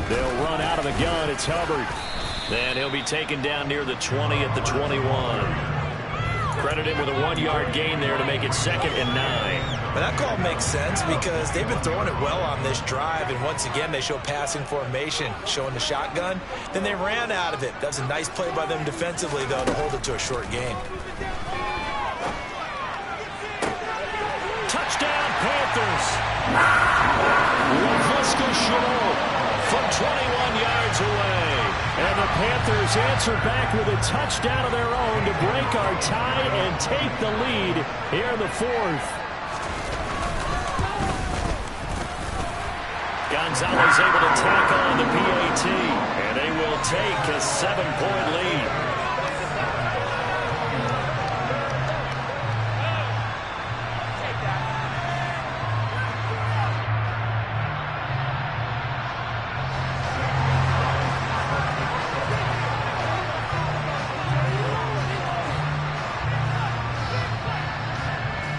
They'll run out of the gun. It's Hubbard. And he'll be taken down near the 20 at the 21. Credit him with a 1-yard gain there to make it 2nd and 9. But that call makes sense because they've been throwing it well on this drive, and once again they show passing formation, showing the shotgun. Then they ran out of it. That's a nice play by them defensively, though, to hold it to a short gain. Touchdown, Panthers! Laviska Shenault from 21 yards away. And the Panthers answer back with a touchdown of their own to break our tie and take the lead here in the 4th. Gonzalez able to tack on the PAT, and they will take a 7-point lead.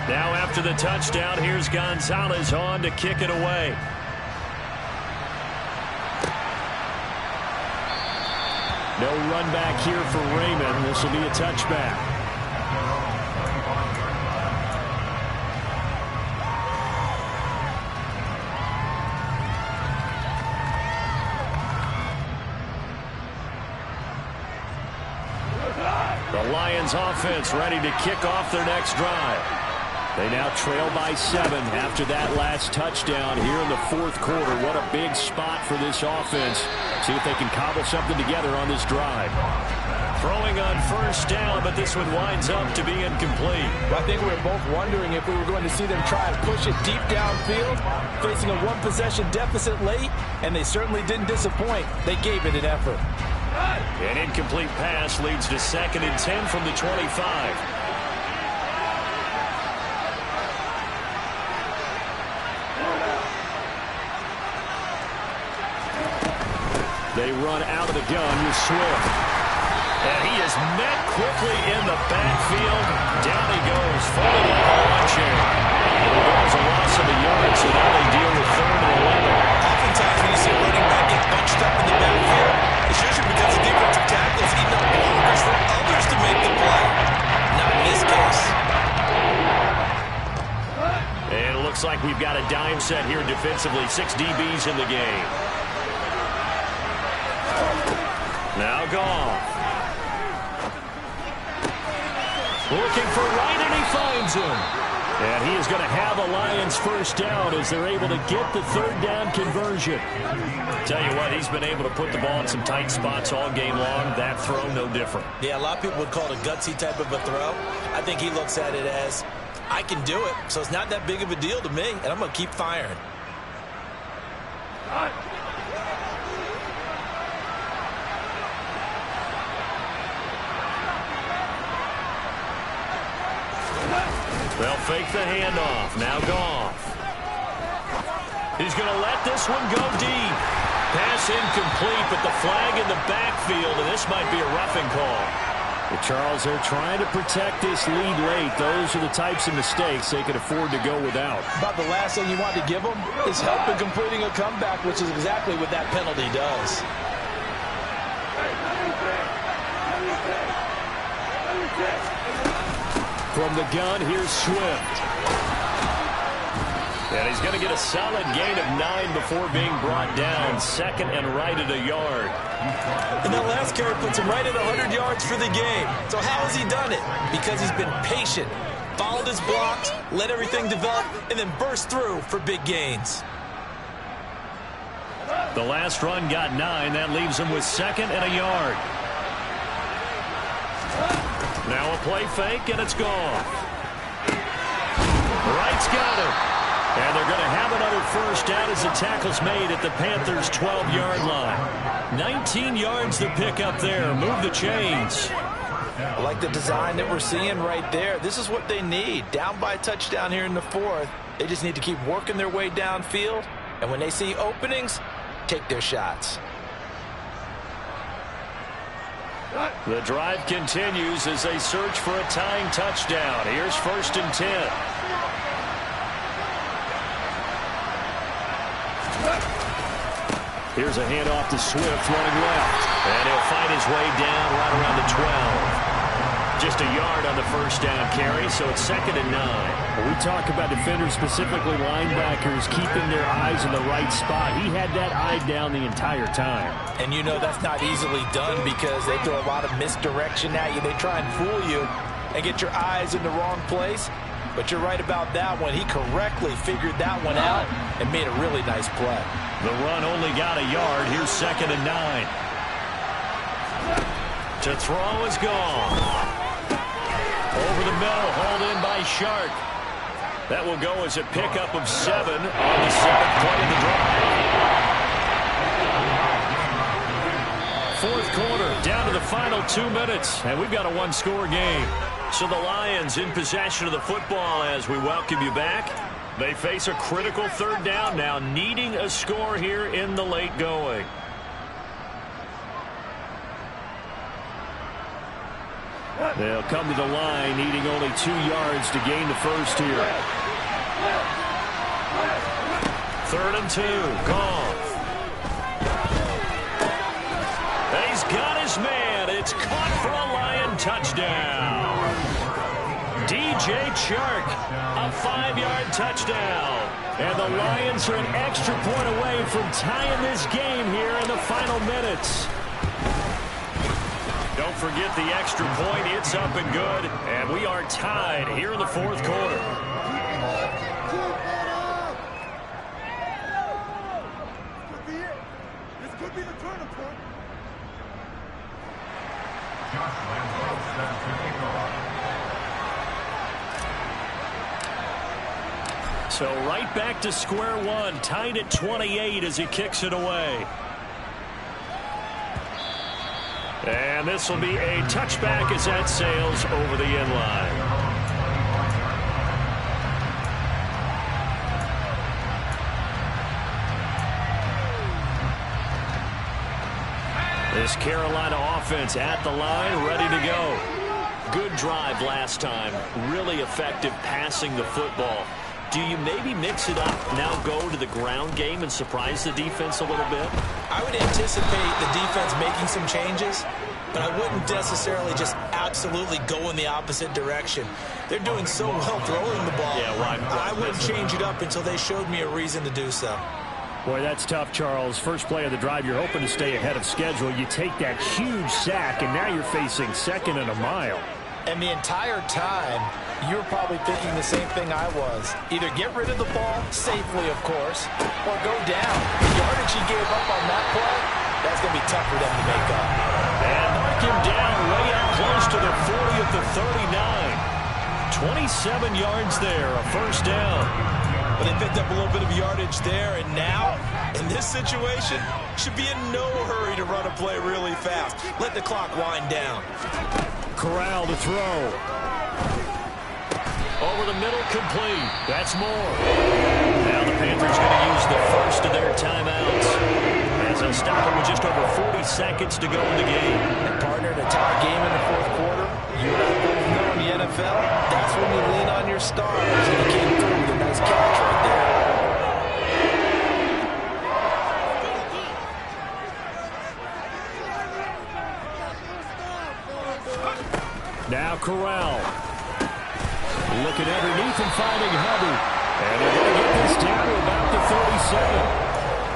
Now after the touchdown, here's Gonzalez on to kick it away. No run back here for Raymond. This will be a touchback. The Lions offense ready to kick off their next drive. They now trail by 7 after that last touchdown here in the 4th quarter. What a big spot for this offense. See if they can cobble something together on this drive. Throwing on 1st down, but this one winds up to be incomplete. Well, I think we were both wondering if we were going to see them try and push it deep downfield, facing a 1-possession deficit late, and they certainly didn't disappoint. They gave it an effort. An incomplete pass leads to 2nd and 10 from the 25. They run out of the gun with Swift. And he is met quickly in the backfield. Down he goes, folded like a lawn chair. And there's a loss of a yard, so now they deal with 3rd and 11. Oftentimes when you see a running back get bunched up in the backfield, it's usually because the defensive tackles eating up blockers for others to make the play. Not in this case. And it looks like we've got a dime set here defensively. 6 DBs in the game. Now Goff. Looking for Wright, and he finds him. And he is going to have a Lions first down as they're able to get the 3rd down conversion. Tell you what, he's been able to put the ball in some tight spots all game long. That throw, no different. Yeah, a lot of people would call it a gutsy type of a throw. I think he looks at it as, I can do it, so it's not that big of a deal to me, and I'm going to keep firing. They'll fake the handoff. Now Goff. He's going to let this one go deep. Pass incomplete, but the flag in the backfield, and this might be a roughing call. Well, Charles, they're trying to protect this lead late. Those are the types of mistakes they could afford to go without. About the last thing you want to give them is help in completing a comeback, which is exactly what that penalty does. From the gun, here's Swift. And he's going to get a solid gain of 9 before being brought down. Second and right at a yard. And that last carry puts him right at 100 yards for the game. So how has he done it? Because he's been patient, followed his blocks, let everything develop, and then burst through for big gains. The last run got 9. That leaves him with second and a yard. Now a play fake, and it's gone. Wright's got it. And they're going to have another first down as the tackle's made at the Panthers' 12-yard line. 19 yards to pick up there. Move the chains. I like the design that we're seeing right there. This is what they need. Down by a touchdown here in the fourth. They just need to keep working their way downfield. And when they see openings, take their shots. The drive continues as they search for a tying touchdown. Here's 1st and 10. Here's a handoff to Swift running left. And he'll find his way down right around the 12. Just a yard on the first down carry, so it's 2nd and 9. Well, we talk about defenders, specifically linebackers, keeping their eyes in the right spot. He had that eye down the entire time. And you know that's not easily done because they throw a lot of misdirection at you. They try and fool you and get your eyes in the wrong place. But you're right about that one. He correctly figured that one out and made a really nice play. The run only got a yard. Here's 2nd and 9. To throw is gone. Over the middle, hauled in by Shark. That will go as a pickup of 7 on the 7th play of the drive. Fourth quarter, down to the final 2 minutes, and we've got a one-score game. So the Lions in possession of the football as we welcome you back. They face a critical third down now, needing a score here in the late going. They'll come to the line, needing only 2 yards to gain the first here. 3rd and 2, gone. And he's got his man. It's caught for a Lion touchdown. DJ Chark, a 5-yard touchdown. And the Lions are an extra point away from tying this game here in the final minutes. Don't forget the extra point. It's up and good. And we are tied here in the fourth quarter. This could be the turning point. So right back to square one, tied at 28 as he kicks it away. And this will be a touchback as that sails over the end line. This Carolina offense at the line, ready to go. Good drive last time. Really effective passing the football. Do you maybe mix it up, now go to the ground game and surprise the defense a little bit? I would anticipate the defense making some changes, but I wouldn't necessarily just absolutely go in the opposite direction. They're doing so well throwing the ball. Yeah, well, I wouldn't change it up until they showed me a reason to do so. Boy, that's tough, Charles. First play of the drive, you're hoping to stay ahead of schedule. You take that huge sack, and now you're facing 2nd and a mile. And the entire time, you're probably thinking the same thing I was. Either get rid of the ball, safely of course, or go down. The yardage he gave up on that play, that's going to be tough for them to make up. And mark him down way up close to the 40 at the 39. 27 yards there, a first down. But they picked up a little bit of yardage there, and now, in this situation, should be in no hurry to run a play really fast. Let the clock wind down. Corral to throw. Over the middle, complete. That's more. Now the Panthers going to use the first of their timeouts. as they'll stop it with just over 40 seconds to go in the game. And partner, in a tie game in the fourth quarter, you and I both know in the NFL, that's when you lean on your stars. And he came through with a nice catch right there. Now Corral. Looking underneath and finding Hubbard. And they're going to get this down to about the 37.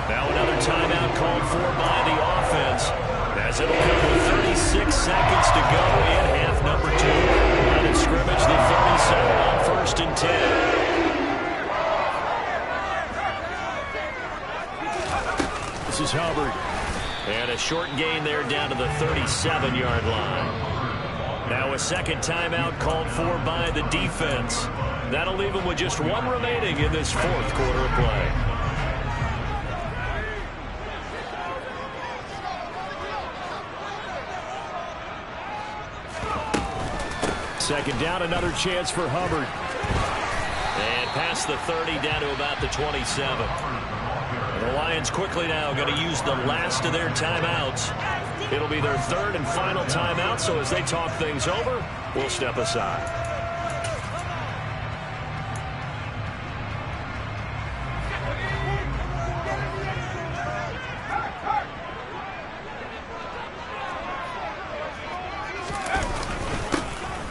Now another timeout called for by the offense, as it'll come with 36 seconds to go in half number 2. Line of scrimmage, the 37 on 1st and 10. This is Hubbard. And a short gain there down to the 37-yard line. Now a second timeout called for by the defense. That'll leave them with just one remaining in this fourth quarter of play. Second down, another chance for Hubbard. And past the 30, down to about the 27. And the Lions quickly now going to use the last of their timeouts. It'll be their third and final timeout, so as they talk things over, we'll step aside.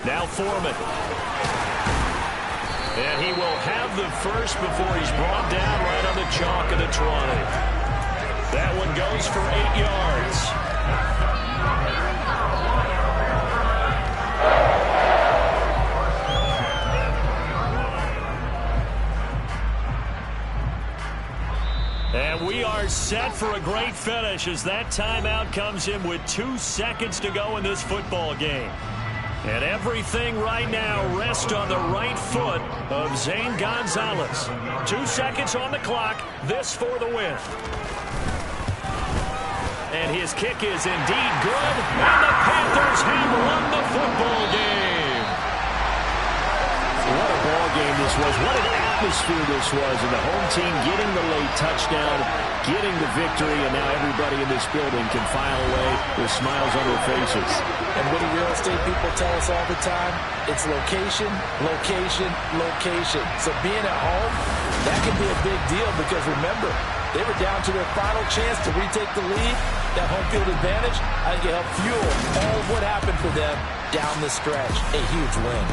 Now Foreman. And he will have the first before he's brought down right on the chalk of the 20. That one goes for 8 yards. And we are set for a great finish as that timeout comes in with 2 seconds to go in this football game. And everything right now rests on the right foot of Zane Gonzalez. 2 seconds on the clock. This for the win. And his kick is indeed good. And the Panthers have won the football game. What a ball game this was. What an atmosphere this was. And the home team getting the late touchdown, getting the victory, and now everybody in this building can file away with smiles on their faces. And what do real estate people tell us all the time? It's location, location, location. So being at home, that can be a big deal because remember, they were down to their final chance to retake the lead. That home field advantage, I think it helped fuel all of what happened for them down the stretch. A huge win.